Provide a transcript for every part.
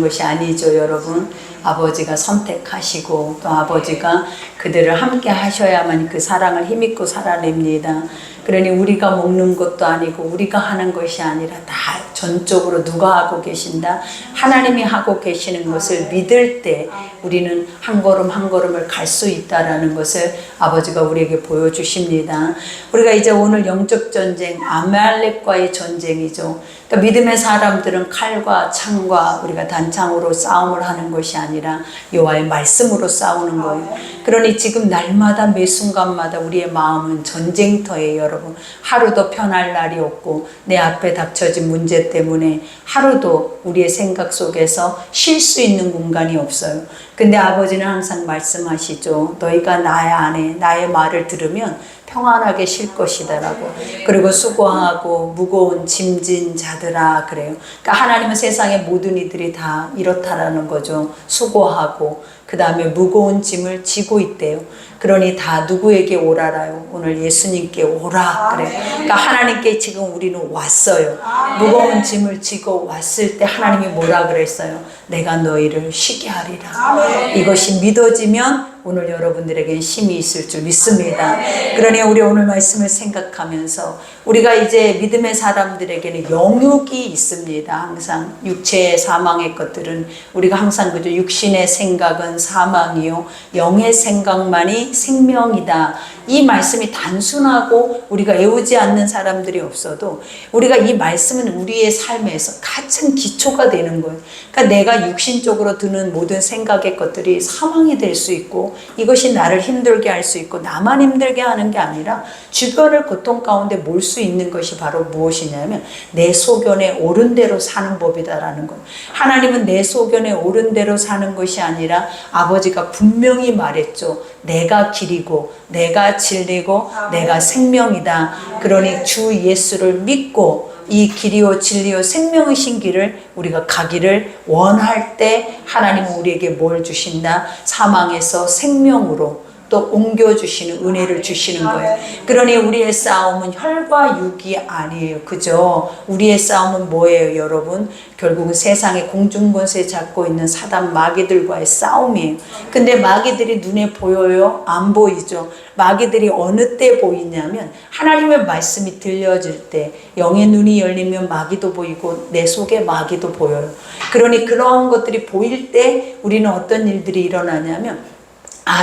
것이 아니죠, 여러분. 아버지가 선택하시고 또 아버지가 그들을 함께 하셔야만 그 사랑을 힘입고 살아냅니다. 그러니 우리가 먹는 것도 아니고 우리가 하는 것이 아니라 다 전적으로 누가 하고 계신다? 하나님이 하고 계시는 것을 믿을 때 우리는 한 걸음 한 걸음을 갈 수 있다라는 것을 아버지가 우리에게 보여주십니다. 우리가 이제 오늘 영적 전쟁, 아말렉과의 전쟁이죠. 그러니까 믿음의 사람들은 칼과 창과 우리가 단창으로 싸움을 하는 것이 아니라 여호와의 말씀으로 싸우는 거예요. 그러니 지금 날마다 매 순간마다 우리의 마음은 전쟁터예요, 여러분. 하루도 편할 날이 없고 내 앞에 닥쳐진 문제 때문에 하루도 우리의 생각 속에서 쉴 수 있는 공간이 없어요. 근데 아버지는 항상 말씀하시죠. 너희가 나의 안에 나의 말을 들으면 평안하게 쉴 것이다라고. 그리고 수고하고 무거운 짐진 자들아 그래요. 그러니까 하나님은 세상의 모든 이들이 다 이렇다라는 거죠. 수고하고 그 다음에 무거운 짐을 지고 있대요. 그러니 다 누구에게 오라라요? 오늘 예수님께 오라 그래요. 그러니까 하나님께 지금 우리는 왔어요. 무거운 짐을 지고 왔을 때 하나님이 뭐라 그랬어요? 내가 너희를 쉬게 하리라. 이것이 믿어지면 오늘 여러분들에게 힘이 있을 줄 믿습니다. 그러니 우리 오늘 말씀을 생각하면서 우리가 이제 믿음의 사람들에게는 영육이 있습니다. 항상 육체의 사망의 것들은 우리가 항상 그죠. 육신의 생각은 사망이요 영의 생각만이 생명이다. 이 말씀이 단순하고 우리가 애우지 않는 사람들이 없어도 우리가 이 말씀은 우리의 삶에서 가장 기초가 되는 거예요. 그러니까 내가 육신적으로 드는 모든 생각의 것들이 사망이 될 수 있고 이것이 나를 힘들게 할 수 있고 나만 힘들게 하는 게 아니라 주변을 고통 가운데 몰 수 있는 것이 바로 무엇이냐면 내 소견에 옳은 대로 사는 법이다라는 거예요. 하나님은 내 소견에 옳은 대로 사는 것이 아니라 아버지가 분명히 말했죠. 내가 길이고 내가 진리고 내가 생명이다. 그러니 주 예수를 믿고 이 길이요 진리요 생명이신 길을 우리가 가기를 원할 때 하나님은 우리에게 뭘 주신다? 사망에서 생명으로 또 옮겨주시는 은혜를 주시는 거예요. 그러니 우리의 싸움은 혈과 육이 아니에요. 그죠? 우리의 싸움은 뭐예요, 여러분? 결국은 세상의 공중권세 잡고 있는 사단 마귀들과의 싸움이에요. 근데 마귀들이 눈에 보여요? 안 보이죠? 마귀들이 어느 때 보이냐면 하나님의 말씀이 들려질 때 영의 눈이 열리면 마귀도 보이고 내 속에 마귀도 보여요. 그러니 그러한 것들이 보일 때 우리는 어떤 일들이 일어나냐면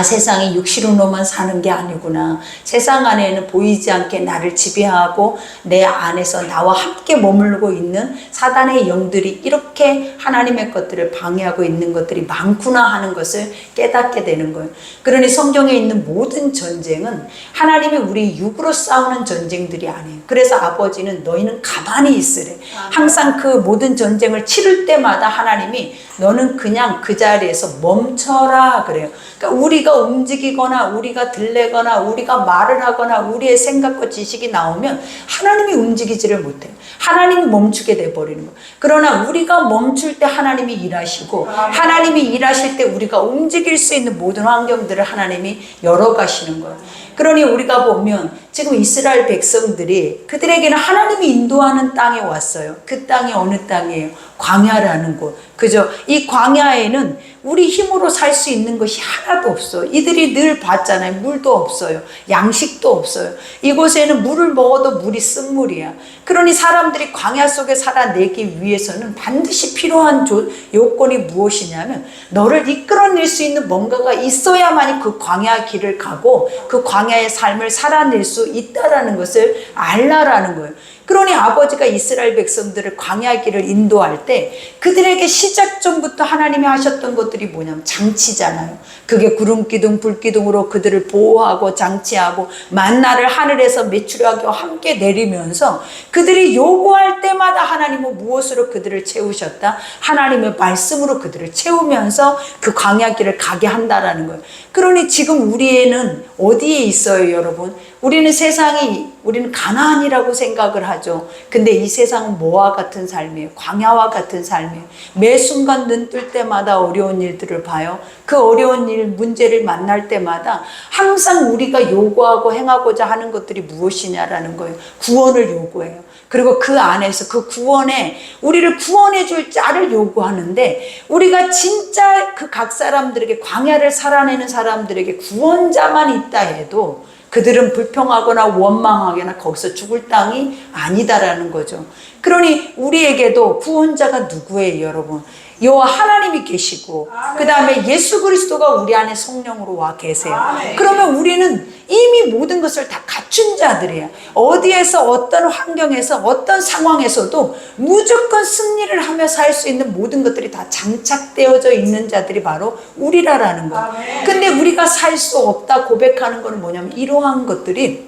세상이 육신으로만 사는 게 아니구나. 세상 안에는 보이지 않게 나를 지배하고 내 안에서 나와 함께 머물고 있는 사단의 영들이 이렇게 하나님의 것들을 방해하고 있는 것들이 많구나 하는 것을 깨닫게 되는 거예요. 그러니 성경에 있는 모든 전쟁은 하나님이 우리 육으로 싸우는 전쟁들이 아니에요. 그래서 아버지는 너희는 가만히 있으래. 항상 그 모든 전쟁을 치를 때마다 하나님이 너는 그냥 그 자리에서 멈춰라 그래요. 그러니까 우리가 움직이거나 우리가 들레거나 우리가 말을 하거나 우리의 생각과 지식이 나오면 하나님이 움직이지를 못해요. 하나님이 멈추게 돼버리는 거예요. 그러나 우리가 멈출 때 하나님이 일하시고 하나님이 일하실 때 우리가 움직일 수 있는 모든 환경들을 하나님이 열어가시는 거예요. 그러니 우리가 보면 지금 이스라엘 백성들이 그들에게는 하나님이 인도하는 땅에 왔어요. 그 땅이 어느 땅이에요? 광야라는 곳. 그죠? 이 광야에는 우리 힘으로 살 수 있는 것이 하나도 없어. 이들이 늘 봤잖아요. 물도 없어요. 양식도 없어요. 이곳에는 물을 먹어도 물이 쓴물이야. 그러니 사람들이 광야 속에 살아내기 위해서는 반드시 필요한 요건이 무엇이냐면 너를 이끌어낼 수 있는 뭔가가 있어야만이 그 광야 길을 가고 그 광야의 삶을 살아낼 수 있다라는 것을 알라라는 거예요. 그러니 아버지가 이스라엘 백성들을 광야 길을 인도할 때 그들에게 시작전부터 하나님이 하셨던 것들이 뭐냐면 장치잖아요. 그게 구름기둥 불기둥으로 그들을 보호하고 장치하고 만나를 하늘에서 메추라기와 함께 내리면서 그들이 요구할 때마다 하나님은 무엇으로 그들을 채우셨다? 하나님의 말씀으로 그들을 채우면서 그 광야 길을 가게 한다라는 거예요. 그러니 지금 우리는 어디에 있어요, 여러분? 우리는 우리는 가나안이라고 생각을 하죠. 근데 이 세상은 뭐와 같은 삶이에요? 광야와 같은 삶이에요. 매 순간 눈 뜰 때마다 어려운 일들을 봐요. 그 어려운 일, 문제를 만날 때마다 항상 우리가 요구하고 행하고자 하는 것들이 무엇이냐라는 거예요. 구원을 요구해요. 그리고 그 안에서 그 구원에 우리를 구원해 줄 자를 요구하는데, 우리가 진짜 그 각 사람들에게, 광야를 살아내는 사람들에게 구원자만 있다 해도 그들은 불평하거나 원망하거나 거기서 죽을 땅이 아니다라는 거죠. 그러니 우리에게도 구원자가 누구예요, 여러분? 여호와 하나님이 계시고, 그 다음에 예수 그리스도가 우리 안에 성령으로 와 계세요. 그러면 우리는 이미 모든 것을 다 갖춘 자들이에요. 어디에서, 어떤 환경에서, 어떤 상황에서도 무조건 승리를 하며 살 수 있는 모든 것들이 다 장착되어져 있는 자들이 바로 우리라라는 거예요. 근데 우리가 살 수 없다 고백하는 건 뭐냐면, 이러한 것들이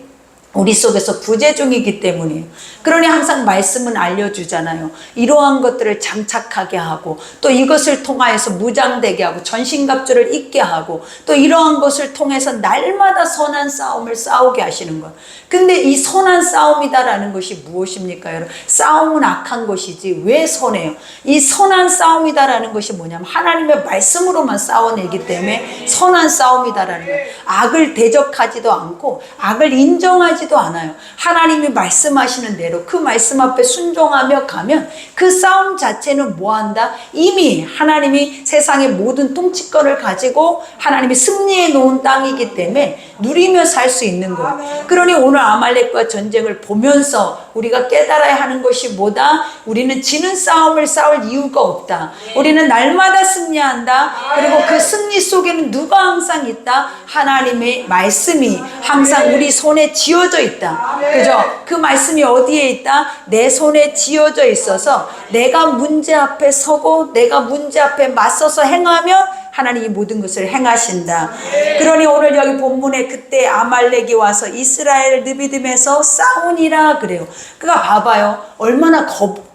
우리 속에서 부재중이기 때문이에요. 그러니 항상 말씀은 알려주잖아요. 이러한 것들을 장착하게 하고, 또 이것을 통하여서 무장되게 하고, 전신갑주를 입게 하고, 또 이러한 것을 통해서 날마다 선한 싸움을 싸우게 하시는 거예요. 근데 이 선한 싸움이다라는 것이 무엇입니까, 여러분? 싸움은 악한 것이지 왜 선해요? 이 선한 싸움이다라는 것이 뭐냐면, 하나님의 말씀으로만 싸워내기 때문에 선한 싸움이다라는 거예요. 악을 대적하지도 않고 악을 인정하지 도 않아요. 하나님이 말씀하시는 대로 그 말씀 앞에 순종하며 가면 그 싸움 자체는 뭐한다? 이미 하나님이 세상의 모든 통치권을 가지고 하나님이 승리해 놓은 땅이기 때문에 누리며 살 수 있는 거예요. 그러니 오늘 아말렉과 전쟁을 보면서 우리가 깨달아야 하는 것이 뭐다? 우리는 지는 싸움을 싸울 이유가 없다. 우리는 날마다 승리한다. 그리고 그 승리 속에는 누가 항상 있다? 하나님의 말씀이 항상 우리 손에 쥐어져 있다. 그죠? 그 말씀이 어디에 있다? 내 손에 쥐어져 있어서 내가 문제 앞에 서고 내가 문제 앞에 맞서서 행하며 하나님이 모든 것을 행하신다. 그러니 오늘 여기 본문에 그때 아말렉이 와서 이스라엘 느비딤에서 싸우니라 그래요. 그러니까 봐봐요. 얼마나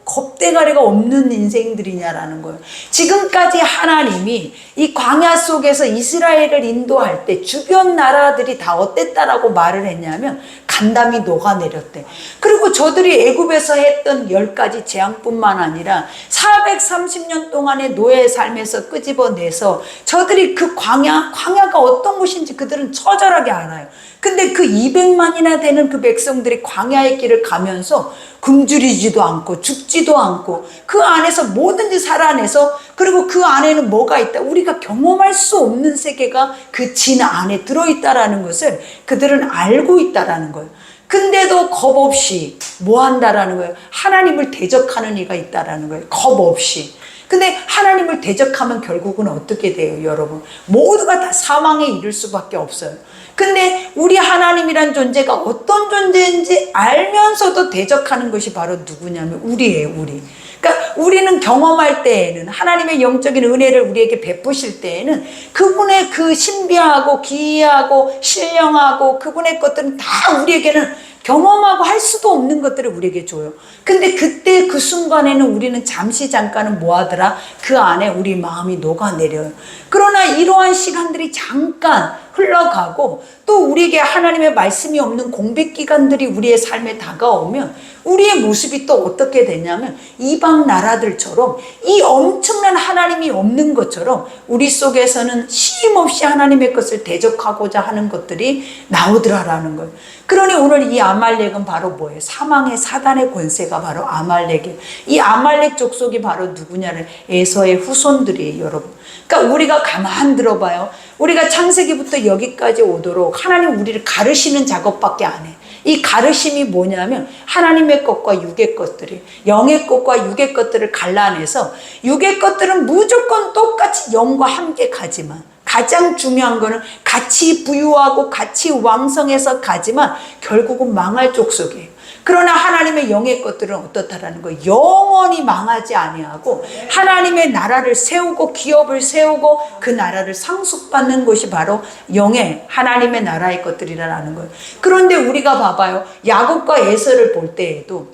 겁대가리가 없는 인생들이냐라는 거예요. 지금까지 하나님이 이 광야 속에서 이스라엘을 인도할 때 주변 나라들이 다 어땠다라고 말을 했냐면 간담이 녹아내렸대. 그리고 저들이 애굽에서 했던 10가지 재앙뿐만 아니라 430년 동안의 노예의 삶에서 끄집어내서 저들이 그 광야가 어떤 곳인지 그들은 처절하게 알아요. 근데 그 200만이나 되는 그 백성들이 광야의 길을 가면서 굶주리지도 않고 죽지도 않고 그 안에서 뭐든지 살아내서, 그리고 그 안에는 뭐가 있다? 우리가 경험할 수 없는 세계가 그 진 안에 들어있다라는 것을 그들은 알고 있다라는 거예요. 근데도 겁 없이 뭐 한다라는 거예요? 하나님을 대적하는 이가 있다라는 거예요. 겁 없이. 근데 하나님을 대적하면 결국은 어떻게 돼요, 여러분? 모두가 다 사망에 이를 수밖에 없어요. 근데 우리 하나님이란 존재가 어떤 존재인지 알면서도 대적하는 것이 바로 누구냐면 우리예요, 우리. 그러니까 우리는 경험할 때에는, 하나님의 영적인 은혜를 우리에게 베푸실 때에는 그분의 그 신비하고 기이하고 신령하고 그분의 것들은 다 우리에게는 경험하고 할 수도 없는 것들을 우리에게 줘요. 근데 그때 그 순간에는 우리는 잠깐은 뭐 하더라? 그 안에 우리 마음이 녹아내려요. 그러나 이러한 시간들이 잠깐 흘러가고 또 우리에게 하나님의 말씀이 없는 공백 기간들이 우리의 삶에 다가오면 우리의 모습이 또 어떻게 되냐면 이방 나라들처럼, 이 엄청난 하나님이 없는 것처럼 우리 속에서는 쉼없이 하나님의 것을 대적하고자 하는 것들이 나오더라라는 거예요. 그러니 오늘 이 아말렉은 바로 뭐예요? 사망의 사단의 권세가 바로 아말렉이에요. 이 아말렉 족속이 바로 누구냐를 에서의 후손들이에요, 여러분. 그러니까 우리가 가만 들어봐요. 우리가 창세기부터 여기까지 오도록 하나님 우리를 가르시는 작업밖에 안 해. 이 가르심이 뭐냐면 하나님의 것과 육의 것들이, 영의 것과 육의 것들을 갈라내서, 육의 것들은 무조건 똑같이 영과 함께 가지만, 가장 중요한 거는 같이 부유하고 같이 왕성해서 가지만 결국은 망할 족속이에요. 그러나 하나님의 영의 것들은 어떻다라는 거예요? 영원히 망하지 아니하고 하나님의 나라를 세우고 기업을 세우고 그 나라를 상속받는 것이 바로 영의 하나님의 나라의 것들이라는 거예요. 그런데 우리가 봐봐요. 야곱과 에서를 볼 때에도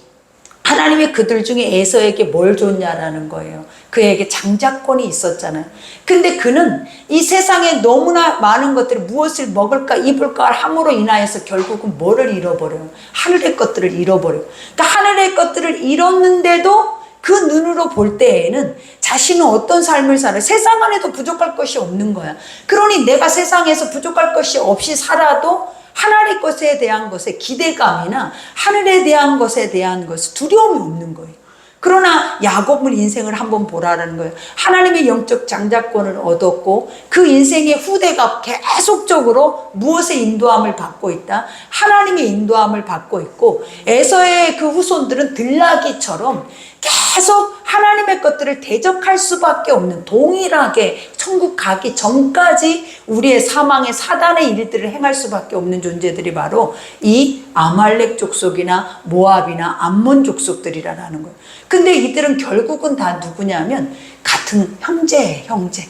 하나님이 그들 중에 에서에게 뭘 줬냐라는 거예요. 그에게 장자권이 있었잖아요. 근데 그는 이 세상에 너무나 많은 것들을, 무엇을 먹을까 입을까 함으로 인하여서 결국은 뭐를 잃어버려요? 하늘의 것들을 잃어버려요. 그러니까 하늘의 것들을 잃었는데도 그 눈으로 볼 때에는 자신은 어떤 삶을 살아요? 세상 안에도 부족할 것이 없는 거야. 그러니 내가 세상에서 부족할 것이 없이 살아도 하나님 것에 대한 것에 기대감이나 하늘에 대한 것에 대한 것에 두려움이 없는 거예요. 그러나 야곱은 인생을 한번 보라라는 거예요. 하나님의 영적 장자권을 얻었고 그 인생의 후대가 계속적으로 무엇의 인도함을 받고 있다? 하나님의 인도함을 받고 있고, 에서의 그 후손들은 들나귀처럼 계속 하나님의 것들을 대적할 수밖에 없는, 동일하게 천국 가기 전까지 우리의 사망의 사단의 일들을 행할 수밖에 없는 존재들이 바로 이 아말렉 족속이나 모압이나 암몬 족속들이라는 거예요. 근데 이들은 결국은 다 누구냐면 같은 형제예요, 형제.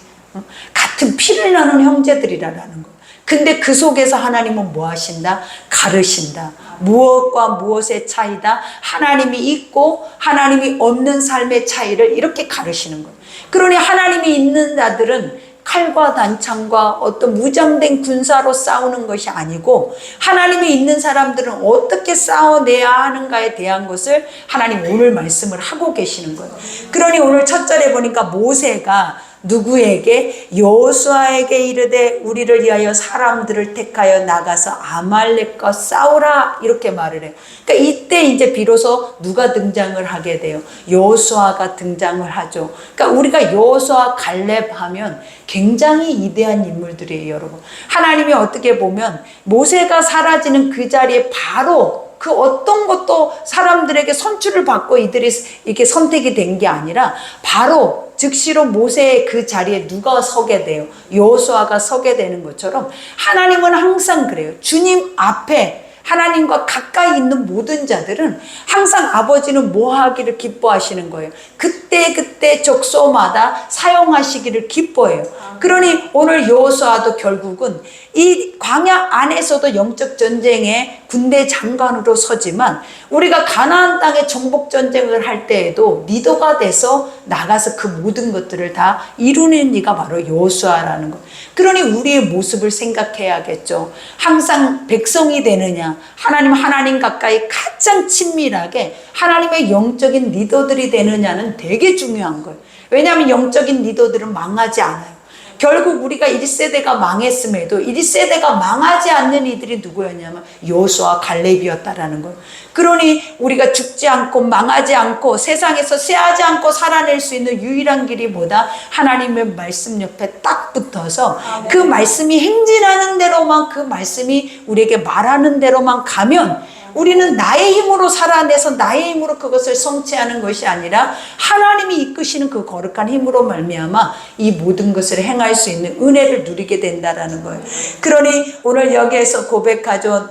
같은 피를 나눈 형제들이라는 거예요. 근데 그 속에서 하나님은 뭐 하신다? 가르신다. 무엇과 무엇의 차이다? 하나님이 있고 하나님이 없는 삶의 차이를 이렇게 가르시는 거예요. 그러니 하나님이 있는 자들은 칼과 단창과 어떤 무장된 군사로 싸우는 것이 아니고, 하나님이 있는 사람들은 어떻게 싸워내야 하는가에 대한 것을 하나님 오늘 말씀을 하고 계시는 거예요. 그러니 오늘 첫 절에 보니까 모세가 누구에게? 여호수아에게 이르되 우리를 위하여 사람들을 택하여 나가서 아말렉과 싸우라, 이렇게 말을 해요. 그러니까 이때 이제 비로소 누가 등장을 하게 돼요? 여호수아가 등장을 하죠. 그러니까 우리가 여호수아, 갈렙 하면 굉장히 위대한 인물들이에요, 여러분. 하나님이 어떻게 보면 모세가 사라지는 그 자리에 바로 그 어떤 것도 사람들에게 선출을 받고 이들이 이렇게 선택이 된 게 아니라 바로 즉시로 모세의 그 자리에 누가 서게 돼요? 여호수아가 서게 되는 것처럼 하나님은 항상 그래요. 주님 앞에 하나님과 가까이 있는 모든 자들은 항상 아버지는 뭐 하기를 기뻐하시는 거예요? 그때 적소마다 사용하시기를 기뻐해요. 그러니 오늘 여호수아도 결국은 이 광야 안에서도 영적 전쟁의 군대 장관으로 서지만, 우리가 가나안 땅의 정복 전쟁을 할 때에도 리더가 돼서 나가서 그 모든 것들을 다 이루는 이가 바로 여호수아라는 것. 그러니 우리의 모습을 생각해야겠죠. 항상 백성이 되느냐, 하나님 가까이 가장 친밀하게 하나님의 영적인 리더들이 되느냐는 되게 중요한 거예요. 왜냐하면 영적인 리더들은 망하지 않아요. 결국 우리가 1세대가 망했음에도 1세대가 망하지 않는 이들이 누구였냐면 여호수아, 갈렙이었다라는 거예요. 그러니 우리가 죽지 않고 망하지 않고 세상에서 쇠하지 않고 살아낼 수 있는 유일한 길이 뭐다? 하나님의 말씀 옆에 딱 붙어서 그 말씀이 행진하는 대로만, 그 말씀이 우리에게 말하는 대로만 가면 우리는 나의 힘으로 살아내서 나의 힘으로 그것을 성취하는 것이 아니라 하나님이 이끄시는 그 거룩한 힘으로 말미암아 이 모든 것을 행할 수 있는 은혜를 누리게 된다라는 거예요. 그러니 오늘 여기에서 고백하죠.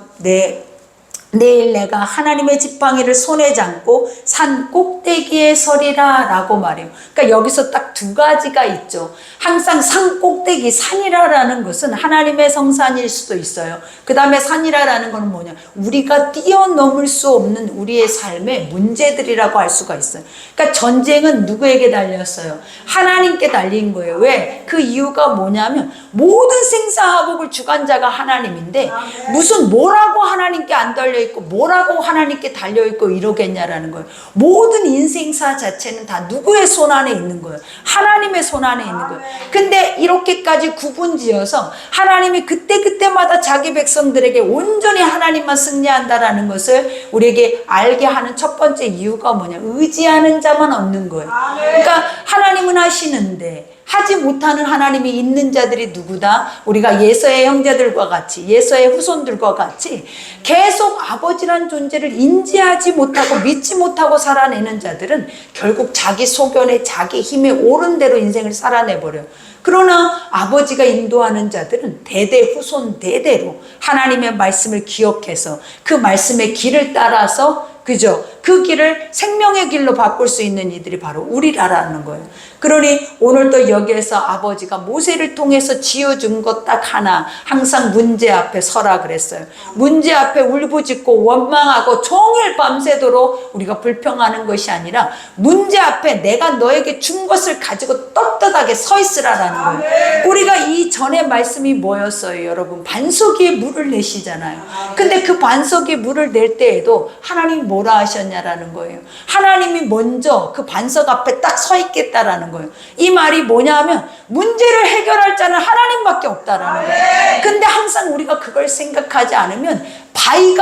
내일 내가 하나님의 지팡이를 손에 잡고 산 꼭대기에 서리라 라고 말해요. 그러니까 여기서 딱 두 가지가 있죠. 항상 산 꼭대기, 산이라라는 것은 하나님의 성산일 수도 있어요. 그 다음에 산이라라는 건 뭐냐, 우리가 뛰어넘을 수 없는 우리의 삶의 문제들이라고 할 수가 있어요. 그러니까 전쟁은 누구에게 달렸어요? 하나님께 달린 거예요. 왜? 그 이유가 뭐냐면 모든 생사화복을 주관자가 하나님인데 무슨 뭐라고 하나님께 안 달려있고 뭐라고 하나님께 달려있고 이러겠냐라는 거예요. 모든 인생사 자체는 다 누구의 손 안에 있는 거예요? 하나님의 손 안에 있는 거예요. 근데 이렇게까지 구분지어서 하나님이 그때마다 자기 백성들에게 온전히 하나님만 승리한다라는 것을 우리에게 알게 하는 첫 번째 이유가 뭐냐, 의지하는 자만 얻는 거예요. 그러니까 하나님은 하시는데 하지 못하는 하나님이 있는 자들이 누구다? 우리가 예서의 형제들과 같이, 예서의 후손들과 같이 계속 아버지란 존재를 인지하지 못하고 믿지 못하고 살아내는 자들은 결국 자기 소견에 자기 힘에 오른 대로 인생을 살아내버려요. 그러나 아버지가 인도하는 자들은 대대 후손 대대로 하나님의 말씀을 기억해서 그 말씀의 길을 따라서, 그죠? 그 길을 생명의 길로 바꿀 수 있는 이들이 바로 우리라는 거예요. 그러니 오늘도 여기에서 아버지가 모세를 통해서 지어준 것 딱 하나, 항상 문제 앞에 서라 그랬어요. 문제 앞에 울부짖고 원망하고 종일 밤새도록 우리가 불평하는 것이 아니라 문제 앞에 내가 너에게 준 것을 가지고 떳떳하게 서 있으라라는 거예요. 우리가 이 전에 말씀이 뭐였어요, 여러분? 반석 위에 물을 내시잖아요. 근데 그 반석 위에 물을 낼 때에도 하나님 뭐라 하셨냐? 있었냐라는 거예요. 하나님이 먼저 그 반석 앞에 딱 서 있겠다라는 거예요. 이 말이 뭐냐 하면 문제를 해결할 자는 하나님밖에 없다라는 거예요. 근데 항상 우리가 그걸 생각하지 않으면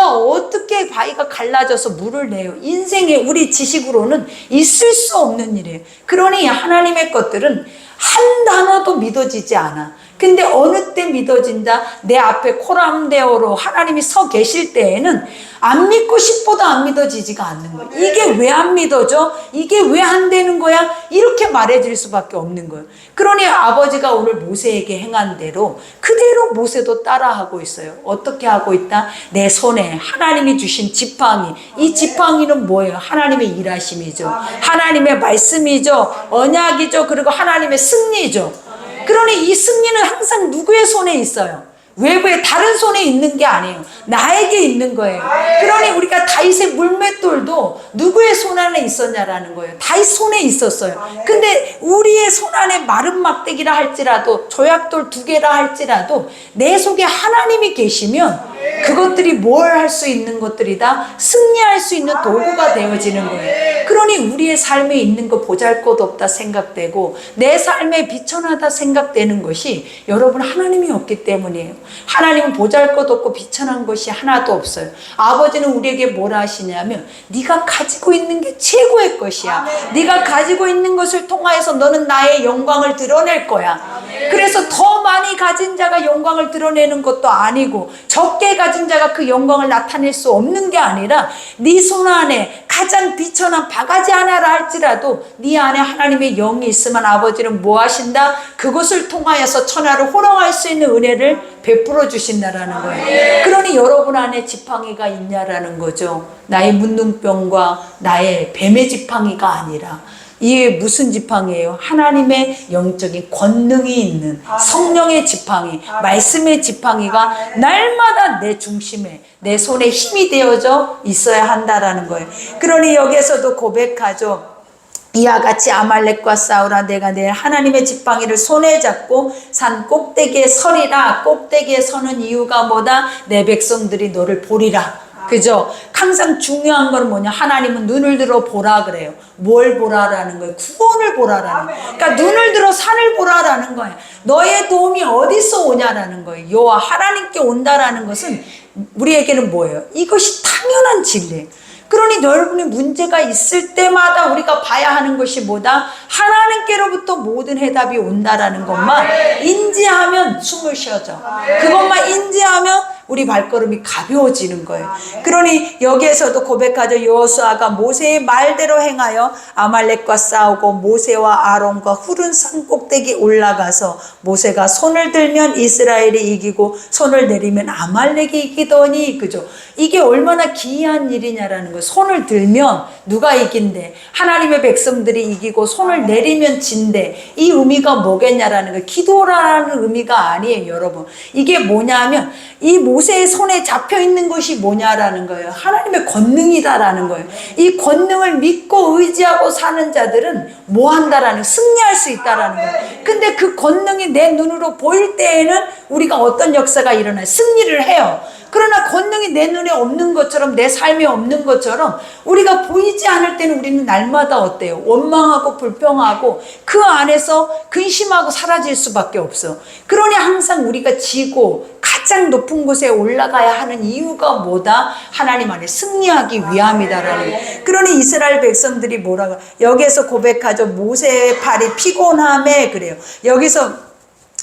어떻게 바위가 갈라져서 물을 내요. 인생에 우리 지식으로는 있을 수 없는 일이에요. 그러니 하나님의 것들은 한 단어도 믿어지지 않아. 근데 어느 때 믿어진다? 내 앞에 코람데오로 하나님이 서 계실 때에는 안 믿고 싶어도 안 믿어지지가 않는 거예요. 이게 왜 안 믿어져? 이게 왜 안 되는 거야? 이렇게 말해줄 수밖에 없는 거예요. 그러니 아버지가 오늘 모세에게 행한 대로 그대로 모세도 따라하고 있어요. 어떻게 하고 있다? 내 손에 하나님이 주신 지팡이, 이 지팡이는 뭐예요? 하나님의 일하심이죠. 하나님의 말씀이죠. 언약이죠. 그리고 하나님의 승리죠. 그러니 이 승리는 항상 누구의 손에 있어요? 외부에 다른 손에 있는 게 아니에요. 나에게 있는 거예요. 그러니 우리가 다윗의 물맷돌도 누구의 손 안에 있었냐라는 거예요. 다윗 손에 있었어요. 근데 우리의 손 안에 마른 막대기라 할지라도 조약돌 2개라 할지라도 내 속에 하나님이 계시면 그것들이 뭘 할 수 있는 것들이다? 승리할 수 있는 도구가 되어지는 거예요. 그러니 우리의 삶에 있는 거 보잘것없다 생각되고 내 삶에 비천하다 생각되는 것이 여러분 하나님이 없기 때문이에요. 하나님은 보잘것없고 비천한 것이 하나도 없어요. 아버지는 우리에게 뭐라 하시냐면 네가 가지고 있는 게 최고의 것이야. 네가 가지고 있는 것을 통하여서 너는 나의 영광을 드러낼 거야. 그래서 더 많이 가진 자가 영광을 드러내는 것도 아니고 적게 가진 자가 그 영광을 나타낼 수 없는 게 아니라 네 손 안에 가장 비천한 바가지 하나라 할지라도 네 안에 하나님의 영이 있으면 아버지는 뭐 하신다? 그것을 통하여서 천하를 호령할 수 있는 은혜를 베풀어 주신다라는 거예요. 그러니 여러분 안에 지팡이가 있냐라는 거죠. 나의 문둥병과 나의 뱀의 지팡이가 아니라 이게 무슨 지팡이에요? 하나님의 영적인 권능이 있는 성령의 지팡이, 말씀의 지팡이가 날마다 내 중심에, 내 손에 힘이 되어져 있어야 한다라는 거예요. 그러니 여기에서도 고백하죠. 이와 같이 아말렉과 싸우라. 내가 내 하나님의 지팡이를 손에 잡고 산 꼭대기에 서리라. 꼭대기에 서는 이유가 뭐다? 내 백성들이 너를 보리라. 그죠? 항상 중요한 건 뭐냐? 하나님은 눈을 들어 보라 그래요. 뭘 보라라는 거예요? 구원을 보라라는 거예요. 그러니까 눈을 들어 산을 보라라는 거예요. 너의 도움이 어디서 오냐라는 거예요. 여호와 하나님께 온다라는 것은 우리에게는 뭐예요? 이것이 당연한 진리예요. 그러니 여러분이 문제가 있을 때마다 우리가 봐야 하는 것이 뭐다? 하나님께로부터 모든 해답이 온다라는 것만 인지하면 숨을 쉬어져. 그것만 인지하면 우리 발걸음이 가벼워지는 거예요. 그러니 여기에서도 고백하죠. 여호수아가 모세의 말대로 행하여 아말렉과 싸우고 모세와 아론과 훌은 산 꼭대기 올라가서 모세가 손을 들면 이스라엘이 이기고 손을 내리면 아말렉이 이기더니, 그죠? 이게 얼마나 기이한 일이냐라는 거예요. 손을 들면 누가 이긴대? 하나님의 백성들이 이기고 손을 내리면 진대. 이 의미가 뭐겠냐라는 거예요. 기도라는 의미가 아니에요, 여러분. 이게 뭐냐면 이 모세의 손에 잡혀 있는 것이 뭐냐라는 거예요. 하나님의 권능이다라는 거예요. 이 권능을 믿고 의지하고 사는 자들은 뭐 한다라는, 승리할 수 있다라는 거예요. 근데 그 권능이 내 눈으로 보일 때에는 우리가 어떤 역사가 일어나요? 승리를 해요. 그러나 권능이 내 눈에 없는 것처럼, 내 삶에 없는 것처럼 우리가 보이지 않을 때는 우리는 날마다 어때요? 원망하고 불평하고 그 안에서 근심하고 사라질 수밖에 없어. 그러니 항상 우리가 지고 가장 높은 곳에 올라가야 하는 이유가 뭐다? 하나님 안에 승리하기 위함이다라는 거예요. 그러니 이스라엘 백성들이 뭐라고 여기에서 고백하죠. 모세의 팔이 피곤함에, 그래요. 여기서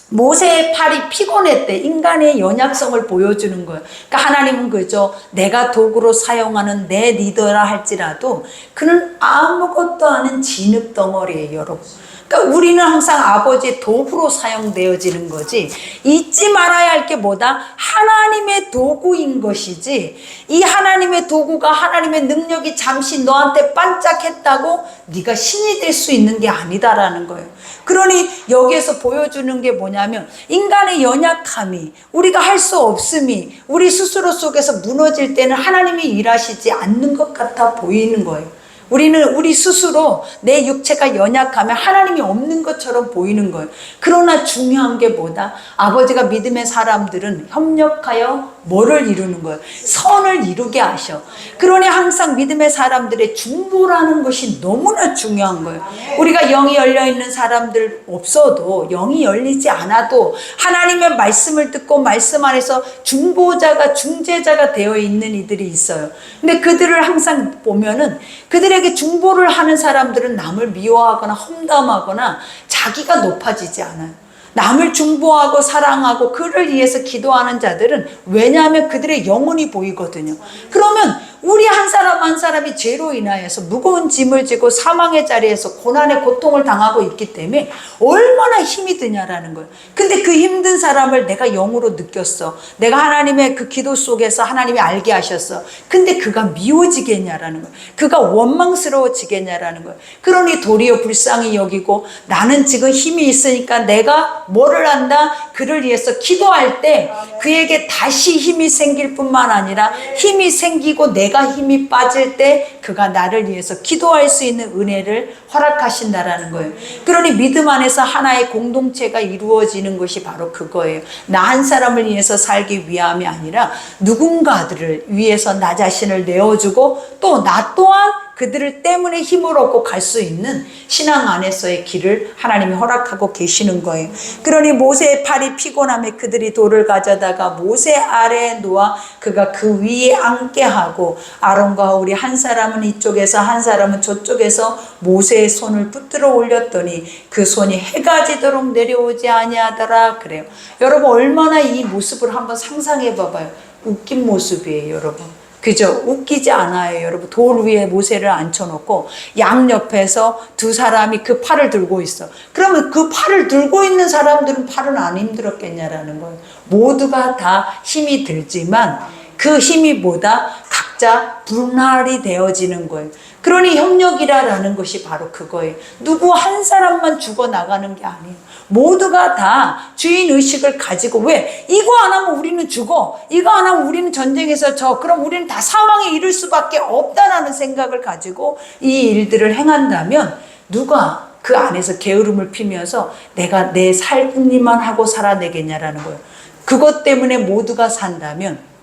모세의 팔이 피곤했대. 인간의 연약성을 보여주는 거예요. 그러니까 하나님은 그죠. 내가 도구로 사용하는 내 리더라 할지라도 그는 아무것도 아닌 진흙 덩어리예요, 여러분. 그러니까 우리는 항상 아버지의 도구로 사용되어지는 거지, 잊지 말아야 할 게 뭐다? 하나님의 도구인 것이지, 이 하나님의 도구가 하나님의 능력이 잠시 너한테 반짝했다고 네가 신이 될 수 있는 게 아니다라는 거예요. 그러니 여기에서 보여주는 게 뭐냐면 인간의 연약함이, 우리가 할 수 없음이 우리 스스로 속에서 무너질 때는 하나님이 일하시지 않는 것 같아 보이는 거예요. 우리는 우리 스스로 내 육체가 연약하면 하나님이 없는 것처럼 보이는 거예요. 그러나 중요한 게 뭐다? 아버지가 믿음의 사람들은 협력하여 뭐를 이루는 거예요? 선을 이루게 하셔. 그러니 항상 믿음의 사람들의 중보라는 것이 너무나 중요한 거예요. 우리가 영이 열려있는 사람들 없어도, 영이 열리지 않아도 하나님의 말씀을 듣고 말씀 안에서 중보자가, 중재자가 되어 있는 이들이 있어요. 근데 그들을 항상 보면은 그들에게 중보를 하는 사람들은 남을 미워하거나 험담하거나 자기가 높아지지 않아요. 남을 중보하고 사랑하고 그를 위해서 기도하는 자들은, 왜냐하면 그들의 영혼이 보이거든요. 그러면 우리 한 사람 한 사람이 죄로 인하여서 무거운 짐을 지고 사망의 자리에서 고난의 고통을 당하고 있기 때문에 얼마나 힘이 드냐라는 거예요. 근데 그 힘든 사람을 내가 영으로 느꼈어. 내가 하나님의 그 기도 속에서 하나님이 알게 하셨어. 근데 그가 미워지겠냐라는 거예요. 그가 원망스러워지겠냐라는 거예요. 그러니 도리어 불쌍히 여기고, 나는 지금 힘이 있으니까 내가 뭐를 한다? 그를 위해서 기도할 때 그에게 다시 힘이 생길 뿐만 아니라 힘이 생기고 내가 힘이 빠질 때 그가 나를 위해서 기도할 수 있는 은혜를 허락하신다라는 거예요. 그러니 믿음 안에서 하나의 공동체가 이루어지는 것이 바로 그거예요. 나 한 사람을 위해서 살기 위함이 아니라 누군가들을 위해서 나 자신을 내어주고 또 나 또한 그들을 때문에 힘을 얻고 갈 수 있는 신앙 안에서의 길을 하나님이 허락하고 계시는 거예요. 그러니 모세의 팔이 피곤함에 그들이 돌을 가져다가 모세 아래에 놓아 그가 그 위에 앉게 하고, 아론과 우리 한 사람은 이쪽에서 한 사람은 저쪽에서 모세의 손을 붙들어 올렸더니 그 손이 해가 지도록 내려오지 아니하더라 그래요. 여러분, 얼마나 이 모습을 한번 상상해 봐봐요. 웃긴 모습이에요, 여러분. 그죠? 웃기지 않아요, 여러분. 돌 위에 모세를 앉혀놓고 양옆에서 두 사람이 그 팔을 들고 있어. 그러면 그 팔을 들고 있는 사람들은 팔은 안 힘들었겠냐라는 거예요. 모두가 다 힘이 들지만 그 힘이 뭐다? 각자 분할이 되어지는 거예요. 그러니 협력이라는 것이 바로 그거예요. 누구 한 사람만 죽어나가는 게 아니에요. 모두가 다 주인의식을 가지고, 왜? 이거 안 하면 우리는 죽어. 이거 안 하면 우리는 전쟁에서 져. 그럼 우리는 다 사망에 이를 수밖에 없다라는 생각을 가지고 이 일들을 행한다면 누가 그 안에서 게으름을 피면서 내가 내 살림만 하고 살아내겠냐라는 거예요. 그것 때문에 모두가 산다면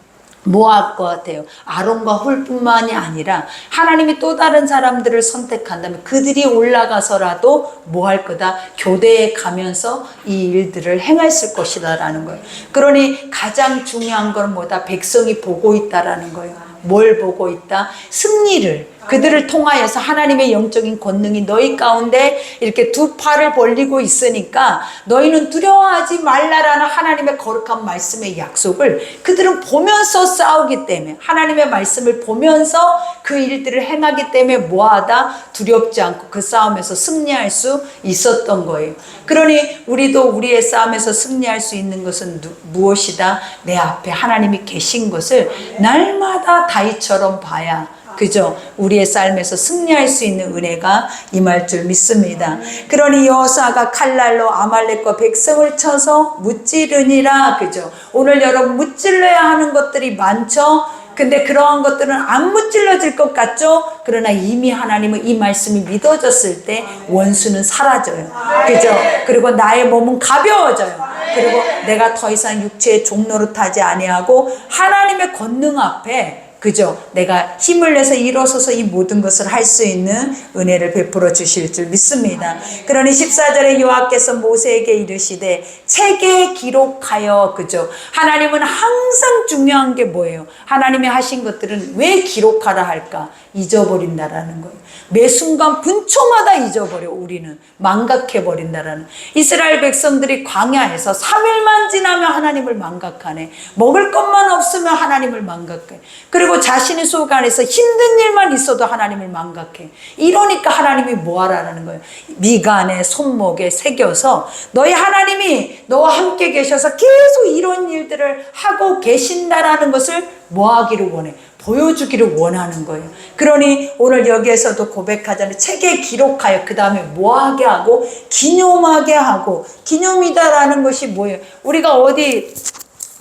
뭐 할 것 같아요? 아론과 훌뿐만이 아니라 하나님이 또 다른 사람들을 선택한다면 그들이 올라가서라도 뭐 할 거다? 교대에 가면서 이 일들을 행했을 것이다 라는 거예요. 그러니 가장 중요한 건 뭐다? 백성이 보고 있다라는 거예요. 뭘 보고 있다? 승리를. 그들을 통하여서 하나님의 영적인 권능이 너희 가운데 이렇게 두 팔을 벌리고 있으니까 너희는 두려워하지 말라라는 하나님의 거룩한 말씀의 약속을 그들은 보면서 싸우기 때문에, 하나님의 말씀을 보면서 그 일들을 행하기 때문에 뭐하다? 두렵지 않고 그 싸움에서 승리할 수 있었던 거예요. 그러니 우리도 우리의 싸움에서 승리할 수 있는 것은 무엇이다? 내 앞에 하나님이 계신 것을 날마다 다윗처럼 봐야, 그죠? 우리의 삶에서 승리할 수 있는 은혜가 임할 줄 믿습니다. 그러니 여호수아가 칼날로 아말렉과 백성을 쳐서 무찌르니라. 그죠? 오늘 여러분 무찔러야 하는 것들이 많죠? 근데 그러한 것들은 안 무찔러질 것 같죠? 그러나 이미 하나님은 이 말씀이 믿어졌을 때 원수는 사라져요. 그죠? 그리고 나의 몸은 가벼워져요. 그리고 내가 더 이상 육체의 종노릇하지 아니하고 하나님의 권능 앞에, 그죠? 내가 힘을 내서 일어서서 이 모든 것을 할 수 있는 은혜를 베풀어 주실 줄 믿습니다. 그러니 14절에 여호와께서 모세에게 이르시되 책에 기록하여, 그죠? 하나님은 항상 중요한 게 뭐예요? 하나님이 하신 것들은 왜 기록하라 할까? 잊어버린다라는 거예요. 매 순간 분초마다 잊어버려. 우리는 망각해버린다라는. 이스라엘 백성들이 광야에서 3일만 지나면 하나님을 망각하네. 먹을 것만 없으면 하나님을 망각해. 그리고 자신의 속 안에서 힘든 일만 있어도 하나님을 망각해. 이러니까 하나님이 뭐하라는 거예요? 미간에 손목에 새겨서 너희 하나님이 너와 함께 계셔서 계속 이런 일들을 하고 계신다라는 것을 뭐하기를 원해? 보여주기를 원하는 거예요. 그러니 오늘 여기에서도 고백하자면 책에 기록하여 그 다음에 뭐하게 하고 기념하게 하고, 기념이다라는 것이 뭐예요? 우리가 어디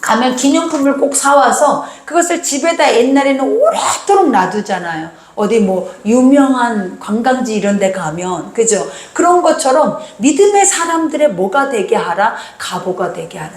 가면 기념품을 꼭 사와서 그것을 집에다 옛날에는 오래도록 놔두잖아요. 어디 뭐 유명한 관광지 이런 데 가면, 그죠? 그런 것처럼 믿음의 사람들의 뭐가 되게 하라? 가보가 되게 하라.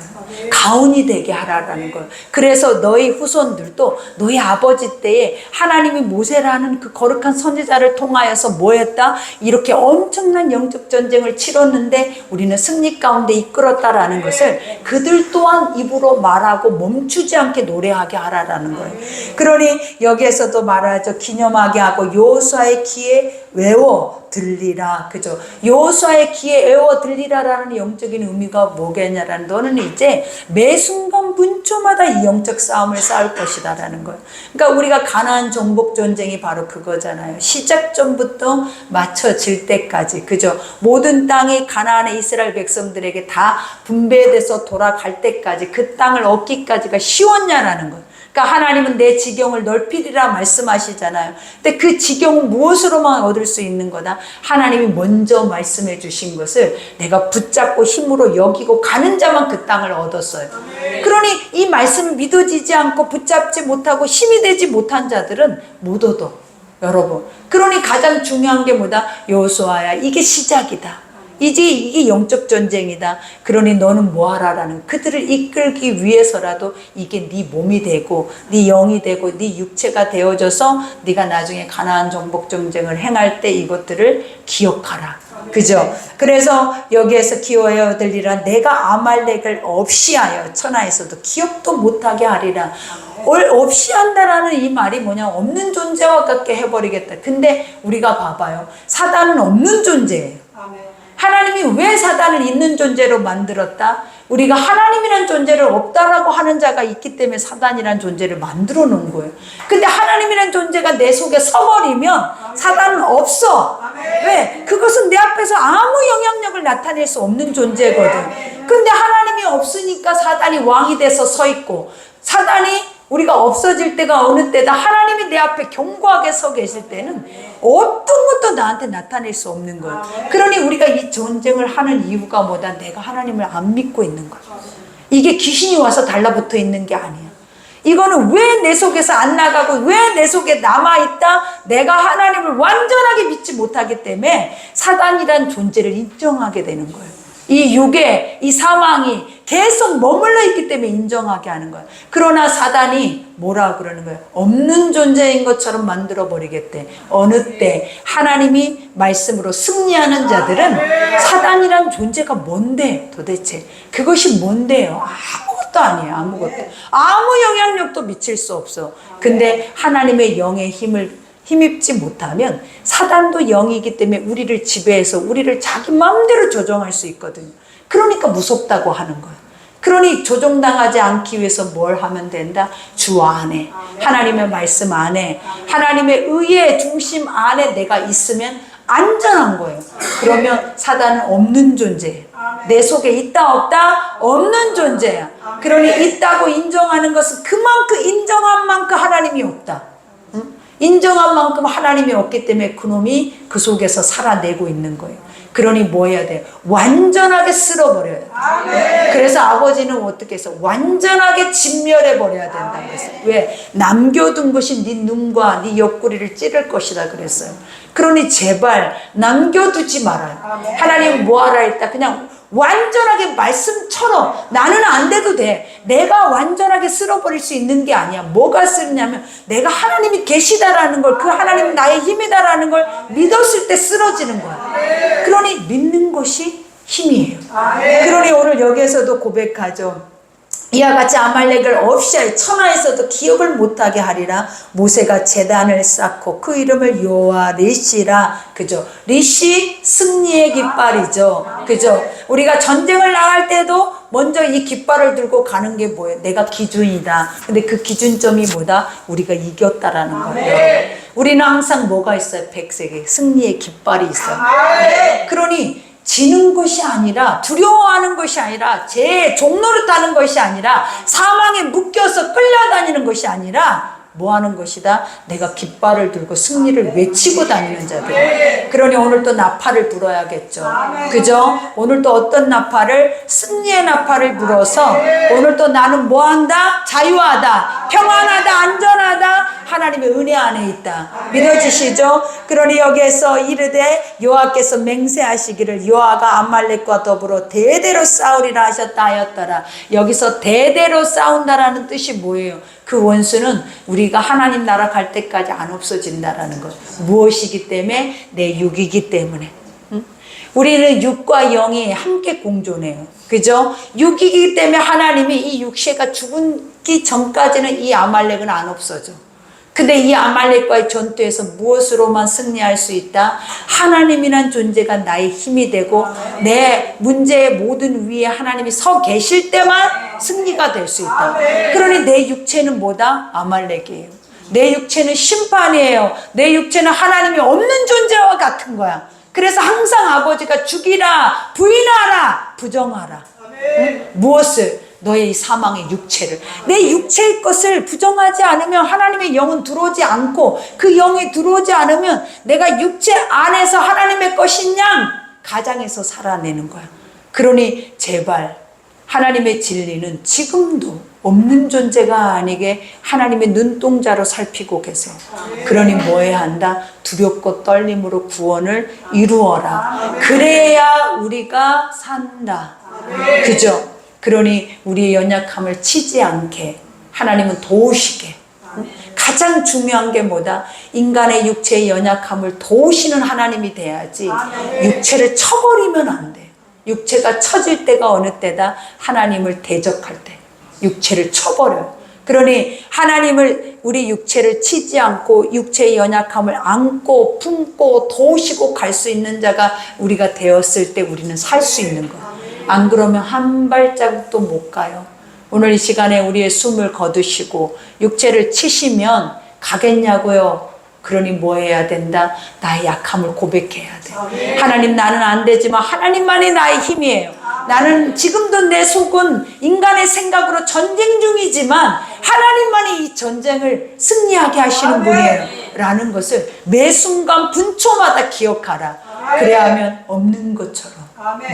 가훈이 되게 하라라는 거예요. 그래서 너희 후손들도 너희 아버지 때에 하나님이 모세라는 그 거룩한 선지자를 통하여서 뭐 했다? 이렇게 엄청난 영적 전쟁을 치렀는데 우리는 승리 가운데 이끌었다라는 것을 그들 또한 입으로 말하고 멈추지 않게 노래하게 하라라는 거예요. 그러니 여기에서도 말하죠. 기념하게 하고 여호수아의 귀에 외워 들리라. 그죠? 여호수아의 귀에 외워 들리라라는 영적인 의미가 뭐겠냐라는, 너는 이제 매 순간 분초마다 이 영적 싸움을 싸울 것이다라는 거예요. 그러니까 우리가 가나안 정복 전쟁이 바로 그거잖아요. 시작점부터 맞춰질 때까지, 그죠? 모든 땅이 가나안의 이스라엘 백성들에게 다 분배돼서 돌아갈 때까지, 그 땅을 얻기까지가 쉬웠냐라는 거예요. 그러니까 하나님은 내 지경을 넓히리라 말씀하시잖아요. 근데 그 지경은 무엇으로만 얻을 수 있는 거다? 하나님이 먼저 말씀해 주신 것을 내가 붙잡고 힘으로 여기고 가는 자만 그 땅을 얻었어요. 그러니 이 말씀이 믿어지지 않고 붙잡지 못하고 힘이 되지 못한 자들은 못 얻어, 여러분. 그러니 가장 중요한 게 뭐다? 여호수아야, 이게 시작이다. 이게 영적 전쟁이다. 그러니 너는 뭐하라라는, 그들을 이끌기 위해서라도 이게 네 몸이 되고 네 영이 되고 네 육체가 되어져서 네가 나중에 가나안 정복 전쟁을 행할 때 이것들을 기억하라. 그죠? 그래서 여기에서 기억하여 들리라. 내가 아말렉을 없이 하여 천하에서도 기억도 못하게 하리라. 없이 한다라는 이 말이 뭐냐? 없는 존재와 같게 해버리겠다. 근데 우리가 봐봐요. 사단은 없는 존재예요. 하나님이 왜 사단을 있는 존재로 만들었다? 우리가 하나님이란 존재를 없다라고 하는 자가 있기 때문에 사단이란 존재를 만들어 놓은 거예요. 근데 하나님이란 존재가 내 속에 서버리면 사단은 없어. 왜? 그것은 내 앞에서 아무 영향력을 나타낼 수 없는 존재거든. 근데 하나님이 없으니까 사단이 왕이 돼서 서 있고, 사단이 우리가 없어질 때가 어느 때다? 하나님이 내 앞에 견고하게 서 계실 때는 어떤 것도 나한테 나타낼 수 없는 거예요. 그러니 우리가 이 전쟁을 하는 이유가 뭐다? 내가 하나님을 안 믿고 있는 거예요. 이게 귀신이 와서 달라붙어 있는 게 아니야. 이거는 왜 내 속에서 안 나가고 왜 내 속에 남아있다? 내가 하나님을 완전하게 믿지 못하기 때문에 사단이란 존재를 인정하게 되는 거예요. 이 육에, 이 사망이 계속 머물러 있기 때문에 인정하게 하는 거예요. 그러나 사단이 뭐라 그러는 거예요? 없는 존재인 것처럼 만들어 버리겠대. 어느 때 하나님이 말씀으로 승리하는 자들은 사단이란 존재가 뭔데 도대체? 그것이 뭔데요? 아무것도 아니에요. 아무것도. 아무 영향력도 미칠 수 없어. 근데 하나님의 영의 힘입지 못하면 사단도 영이기 때문에 우리를 지배해서 우리를 자기 마음대로 조종할 수 있거든요. 그러니까 무섭다고 하는 거예요. 그러니 조종당하지 않기 위해서 뭘 하면 된다? 주 안에, 하나님의 말씀 안에, 하나님의 의의 중심 안에 내가 있으면 안전한 거예요. 그러면 사단은 없는 존재예요. 내 속에 있다 없다? 없는 존재야. 그러니 있다고 인정하는 것은 그만큼, 인정한 만큼 하나님이 없다. 인정한 만큼 하나님이 없기 때문에 그놈이 그 속에서 살아내고 있는 거예요. 그러니 뭐 해야 돼요? 완전하게 쓸어버려야 돼요. 그래서 아버지는 어떻게 해서 완전하게 진멸해버려야 된다고 했어요. 왜? 남겨둔 것이 네 눈과 네 옆구리를 찌를 것이다 그랬어요. 그러니 제발 남겨두지 말아요. 하나님은 뭐하라 했다? 그냥 완전하게 말씀처럼 나는 안 돼도 돼. 내가 완전하게 쓸어버릴 수 있는 게 아니야. 뭐가 쓰느냐면 내가 하나님이 계시다라는 걸, 그 하나님은 나의 힘이다라는 걸 믿었을 때 쓰러지는 거야. 그러니 믿는 것이 힘이에요. 그러니 오늘 여기에서도 고백하죠. 이와 같이 아말렉을 없이 하여 천하에서도 기억을 못하게 하리라. 모세가 제단을 쌓고 그 이름을 여호와 리시라. 그죠? 리시 승리의 깃발이죠. 그죠? 우리가 전쟁을 나갈 때도 먼저 이 깃발을 들고 가는 게 뭐예요? 내가 기준이다. 근데 그 기준점이 뭐다? 우리가 이겼다라는 거예요. 우리는 항상 뭐가 있어요? 백색의 승리의 깃발이 있어요. 그러니 지는 것이 아니라, 두려워하는 것이 아니라, 제 종로를 타는 것이 아니라, 사망에 묶여서 끌려다니는 것이 아니라 뭐 하는 것이다? 내가 깃발을 들고 승리를 외치고 다니는 자들. 그러니 오늘 또 나팔을 불어야겠죠. 그죠? 오늘 또 어떤 나팔을? 승리의 나팔을 불어서 오늘 또 나는 뭐 한다? 자유하다, 평안하다, 안전하다, 하나님의 은혜 안에 있다. 믿어지시죠? 그러니 여기에서 이르되 여호와께서 맹세하시기를 여호와가 아말렉과 더불어 대대로 싸우리라 하셨다 하였더라. 여기서 대대로 싸운다라는 뜻이 뭐예요? 그 원수는 우리가 하나님 나라 갈 때까지 안 없어진다라는 것. 무엇이기 때문에? 내 육이기 때문에. 우리는 육과 영이 함께 공존해요. 그죠? 육이기 때문에 하나님이 이 육체가 죽기 전까지는 이 아말렉은 안 없어져. 근데 이 아말렉과의 전투에서 무엇으로만 승리할 수 있다? 하나님이란 존재가 나의 힘이 되고 내 문제의 모든 위에 하나님이 서 계실 때만 승리가 될 수 있다. 그러니 내 육체는 뭐다? 아말렉이에요. 내 육체는 심판이에요. 내 육체는 하나님이 없는 존재와 같은 거야. 그래서 항상 아버지가 죽이라, 부인하라, 부정하라. 응? 무엇을? 너의 이 사망의 육체를. 내 육체의 것을 부정하지 않으면 하나님의 영은 들어오지 않고 그 영이 들어오지 않으면 내가 육체 안에서 하나님의 것인 양 가장에서 살아내는 거야. 그러니 제발 하나님의 진리는 지금도 없는 존재가 아니게 하나님의 눈동자로 살피고 계세요. 그러니 뭐 해야 한다? 두렵고 떨림으로 구원을 이루어라. 그래야 우리가 산다. 그죠? 그러니 우리의 연약함을 치지 않게 하나님은 도우시게. 가장 중요한 게 뭐다? 인간의 육체의 연약함을 도우시는 하나님이 돼야지 육체를 쳐버리면 안 돼. 육체가 처질 때가 어느 때다? 하나님을 대적할 때 육체를 쳐버려요. 그러니 하나님을 우리 육체를 치지 않고 육체의 연약함을 안고 품고 도우시고 갈 수 있는 자가 우리가 되었을 때 우리는 살 수 있는 거예요. 안 그러면 한 발자국도 못 가요. 오늘 이 시간에 우리의 숨을 거두시고 육체를 치시면 가겠냐고요. 그러니 뭐 해야 된다? 나의 약함을 고백해야 돼. 하나님 나는 안 되지만 하나님만이 나의 힘이에요. 나는 지금도 내 속은 인간의 생각으로 전쟁 중이지만 하나님만이 이 전쟁을 승리하게 하시는 분이에요. 라는 것을 매 순간 분초마다 기억하라. 그래야 하면 없는 것처럼.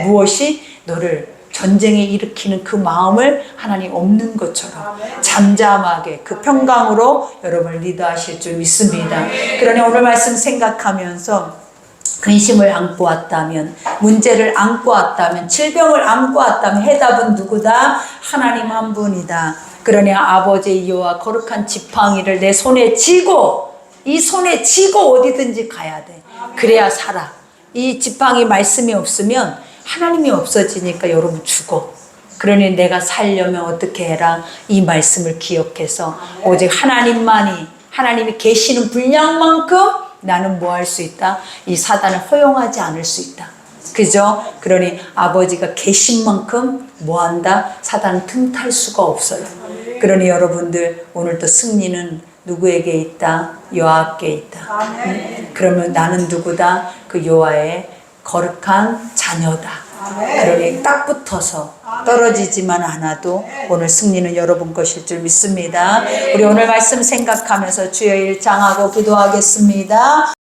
무엇이? 너를 전쟁에 일으키는 그 마음을 하나님 없는 것처럼 잠잠하게 그 평강으로 여러분을 리드하실 줄 믿습니다. 그러니 오늘 말씀 생각하면서 근심을 안고 왔다면, 문제를 안고 왔다면, 질병을 안고 왔다면 해답은 누구다? 하나님 한 분이다. 그러니 아버지 여호와 거룩한 지팡이를 내 손에 쥐고 이 손에 쥐고 어디든지 가야 돼. 그래야 살아. 이 지팡이 말씀이 없으면 하나님이 없어지니까 여러분 죽어. 그러니 내가 살려면 어떻게 해라? 이 말씀을 기억해서 오직 하나님이 계시는 분량만큼 나는 뭐 할 수 있다? 이 사단을 허용하지 않을 수 있다. 그죠? 그러니 아버지가 계신 만큼 뭐 한다? 사단은 틈탈 수가 없어요. 그러니 여러분들 오늘도 승리는 누구에게 있다? 여호와께 있다. 그러면 나는 누구다? 그 여호와의 거룩한 자녀다. 그러니 딱 붙어서 떨어지지만 않아도 오늘 승리는 여러분 것일 줄 믿습니다. 우리 오늘 말씀 생각하면서 주여 일장하고 기도하겠습니다.